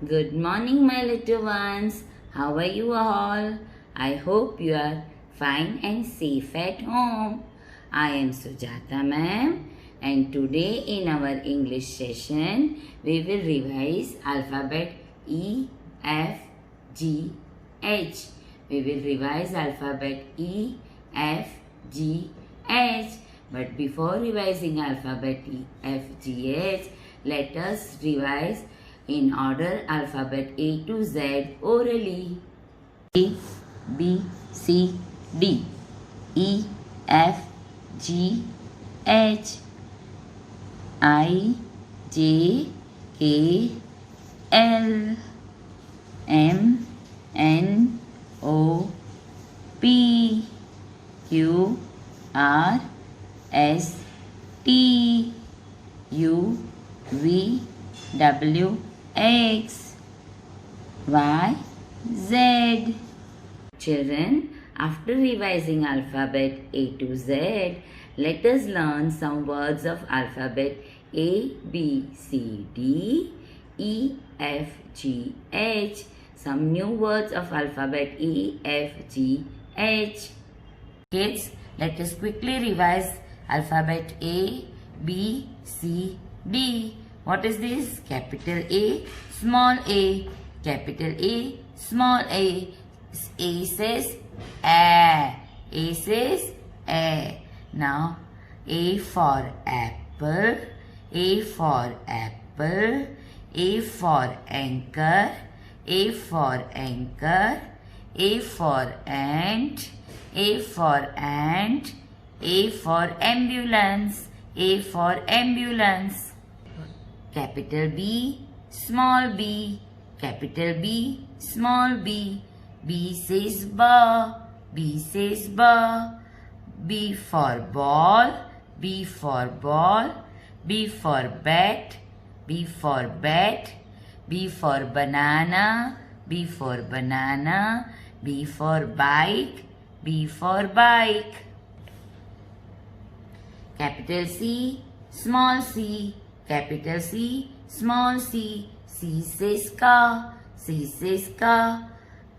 Good morning, my little ones. How are you all? I hope you are fine and safe at home. I am Sujata ma'am, and today in our English session, we will revise alphabet E, F, G, H. We will revise alphabet E, F, G, H. But before revising alphabet E, F, G, H, let us revise in order alphabet A to Z orally. A, B, C, D, E, F, G, H, I, J, K, L, M, N, O, P, Q, R, S, T, U, V, W, X, Y, Z. Children, after revising alphabet A to Z, let us learn some words of alphabet A, B, C, D, E, F, G, H. Some new words of alphabet E, F, G, H. Kids, let us quickly revise alphabet A, B, C, D. What is this? Capital A, small a. Capital A, small a. A says A. A says A. Now, A for apple. A for apple. A for anchor. A for anchor. A for ant. A for ant. A for ambulance. A for ambulance. Capital B, small b. Capital B, small b. B says ba. B says ba. B for ball. B for ball. B for bat. B for bat. B for banana. B for banana. B for bike. B for bike. Capital C, small c. Capital C, small c. C says ka. C says ka.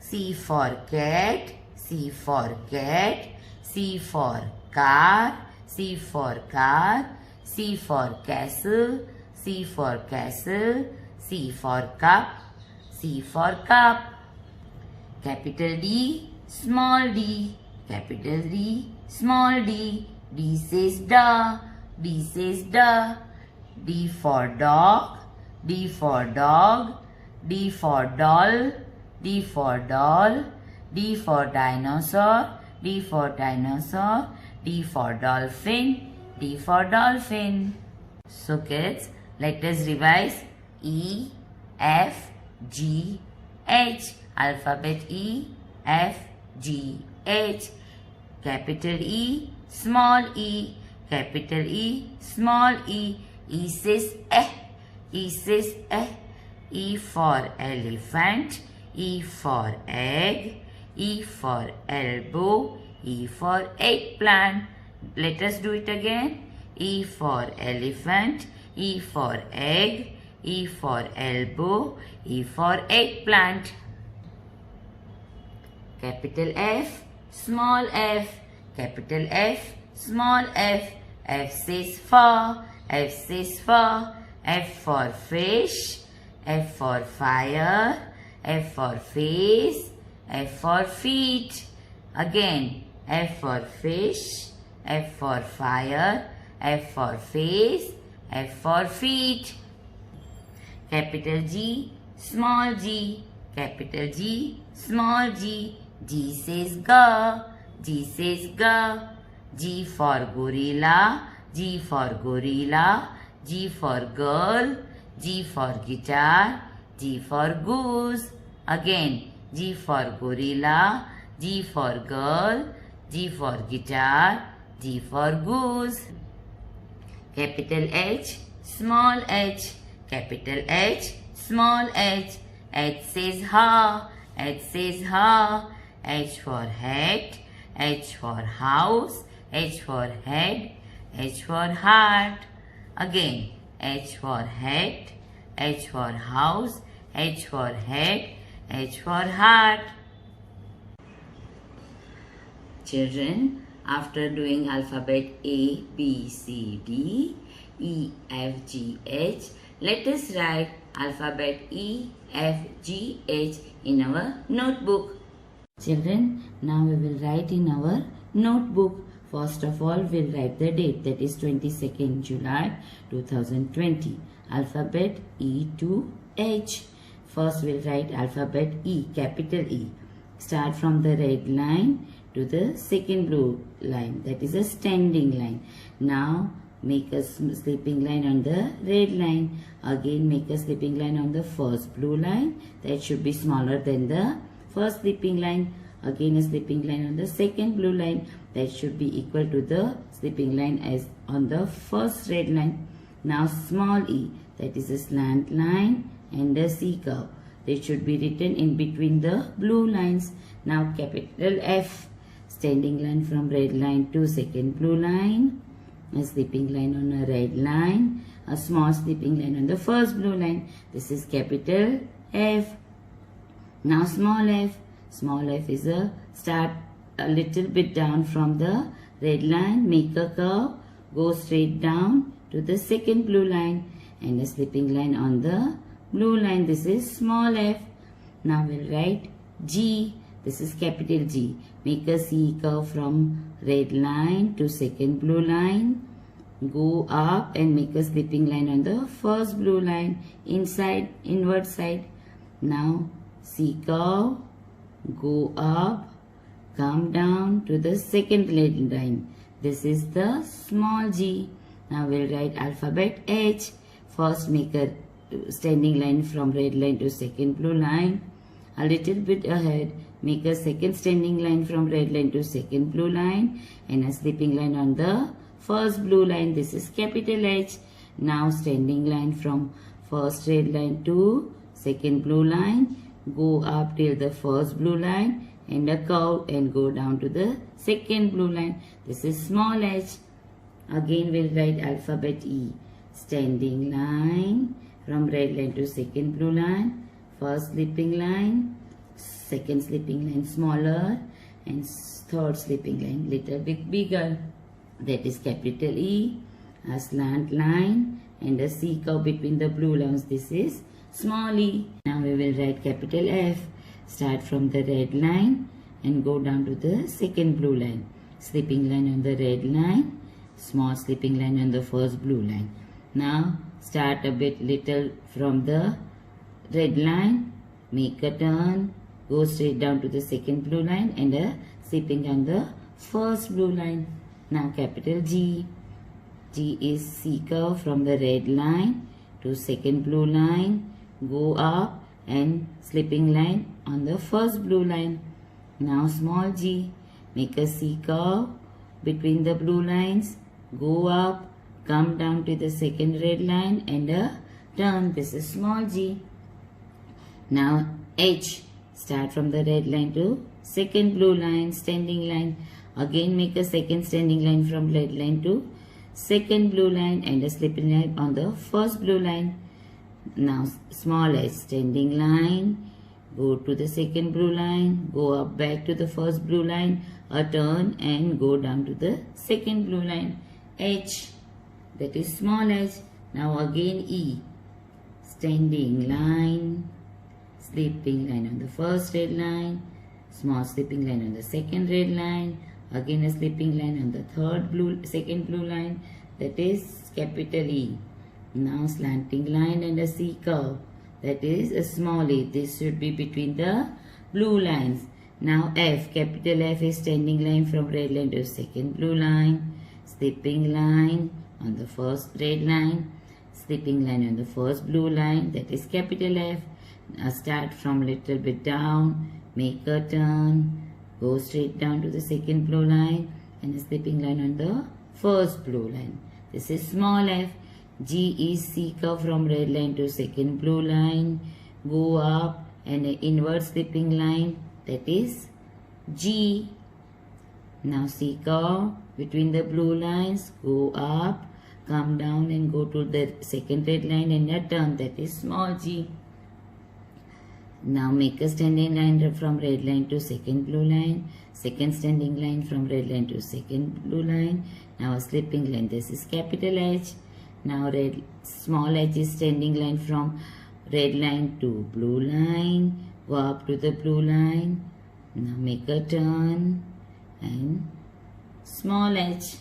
C for cat. C for cat. C for car. C for car. C for castle. C for castle. C for cup. C for cup. Capital D, small d. Capital D, small d. D says da. D says da. D for dog. D for dog. D for doll. D for doll. D for dinosaur. D for dinosaur. D for dolphin. D for dolphin. So kids, let us revise E, F, G, H. Alphabet E, F, G, H. Capital E, small e. Capital E, small e. E says eh. E says eh. E for elephant. E for egg. E for elbow. E for eggplant. Let us do it again. E for elephant. E for egg. E for elbow. E for eggplant. Capital F, small f. Capital F, small f. F says for. F says for. F for fish. F for fire. F for face. F for feet. Again, F for fish. F for fire. F for face. F for feet. Capital G, small g. Capital G, small g. G says ga. G says ga. G for gorilla. G for gorilla. G for girl. G for guitar. G for goose. Again, G for gorilla. G for girl. G for guitar. G for goose. Capital H, small h. Capital H, small h. H says ha. H says ha. H for hat. H for house. H for head. H for heart. Again, H for hat. H for house. H for head, H for heart. Children, after doing alphabet A, B, C, D, E, F, G, H, let us write alphabet E, F, G, H in our notebook. Children, now we will write in our notebook. First of all, we'll write the date, that is 22nd July 2020. Alphabet E to H. First, we'll write alphabet E, capital E. Start from the red line to the second blue line, that is a standing line. Now, make a slipping line on the red line. Again, make a slipping line on the first blue line. That should be smaller than the first slipping line. Again, a slipping line on the second blue line. That should be equal to the slipping line as on the first red line. Now, small e, that is a slant line and a C curve. They should be written in between the blue lines. Now, capital F, standing line from red line to second blue line. A slipping line on a red line, a small slipping line on the first blue line. This is capital F. Now small f. Small f is a start a little bit down from the red line, make a curve, go straight down to the second blue line and a slipping line on the blue line. This is small f. Now we'll write G. This is capital G. Make a C curve from red line to second blue line. Go up and make a slipping line on the first blue line, inside, inward side. Now C curve, go up, come down to the second red line. This is the small g. Now we'll write alphabet H. First make a standing line from red line to second blue line. A little bit ahead, make a second standing line from red line to second blue line and a slipping line on the first blue line. This is capital H. Now standing line from first red line to second blue line. Go up till the first blue line and a curve and go down to the second blue line. This is small h. Again we'll write alphabet E. Standing line from red line to second blue line. First slipping line, second slipping line smaller and third slipping line little bit bigger. That is capital E. A slant line and a C curve between the blue lines. This is small e. Now we will write capital F. Start from the red line and go down to the second blue line. Slipping line on the red line, small slipping line on the first blue line. Now start a bit little from the red line, make a turn, go straight down to the second blue line and a slipping on the first blue line. Now capital G. G is C curve from the red line to second blue line, go up and slipping line on the first blue line. Now small g, make a C curve between the blue lines, go up, come down to the second red line and a turn. This is small g. Now H, start from the red line to second blue line, standing line. Again make a second standing line from red line to second blue line and a slipping line on the first blue line. Now small h, standing line, go to the second blue line, go up back to the first blue line, a turn and go down to the second blue line. H, that is small h. Now again E, standing line, slipping line on the first red line, small slipping line on the second red line, again a slipping line on the second blue line, that is capital E. Now slanting line and a C curve, that is a small e. This should be between the blue lines. Now F, capital F is standing line from red line to second blue line, slipping line on the first red line, slipping line on the first blue line, that is capital F. Now start from little bit down, make a turn, go straight down to the second blue line and a slipping line on the first blue line. This is small f. G is C curve from red line to second blue line, go up and an inward slipping line, that is G. Now C curve between the blue lines, go up, come down and go to the second red line and a turn, that is small g. Now make a standing line from red line to second blue line. Second standing line from red line to second blue line. Now a slipping line. This is capital H. Now red small h is standing line from red line to blue line. Go up to the blue line. Now make a turn and small h.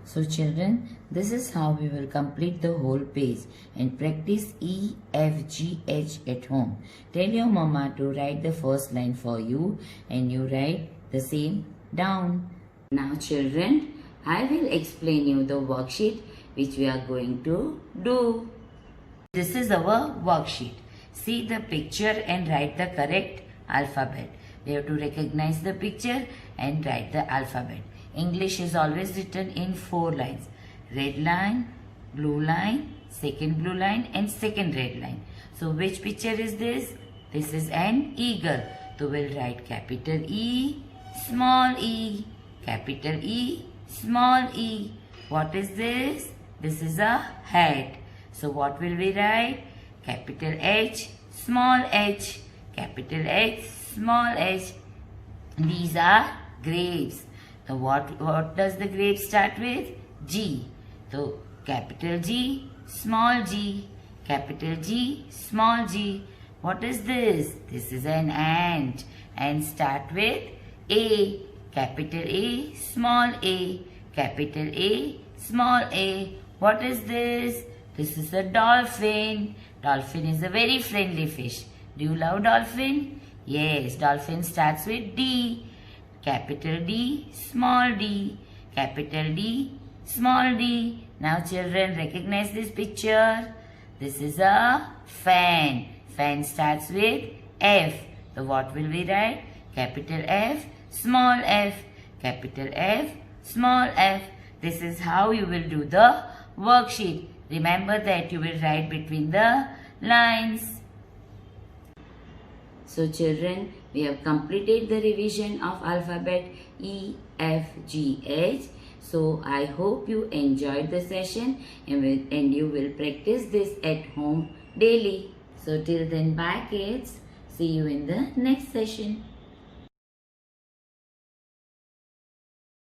So children, this is how we will complete the whole page and practice E, F, G, H at home. Tell your mama to write the first line for you and you write the same down. Now children, I will explain you the worksheet which we are going to do. This is our worksheet. See the picture and write the correct alphabet. We have to recognize the picture and write the alphabet. English is always written in 4 lines. Red line, blue line, second blue line and second red line. So which picture is this? This is an eagle. So we'll write capital E, small e, capital E, small e. What is this? This is a hat. So what will we write? Capital H, small h, capital H, small h. These are grapes. So what does the grape start with? G. So capital G, small g, capital G, small g. What is this? This is an ant. And start with A. Capital A, small a, capital A, small a. What is this? This is a dolphin. Dolphin is a very friendly fish. Do you love dolphin? Yes, dolphin starts with D. Capital D, small d, capital D, small d. Now children, recognize this picture. This is a fan. Fan starts with F. So what will we write? Capital F, small f, capital F, small f. This is how you will do the worksheet. Remember that you will write between the lines. So children, we have completed the revision of alphabet E, F, G, H. So I hope you enjoyed the session and you will practice this at home daily. So till then, bye kids. See you in the next session.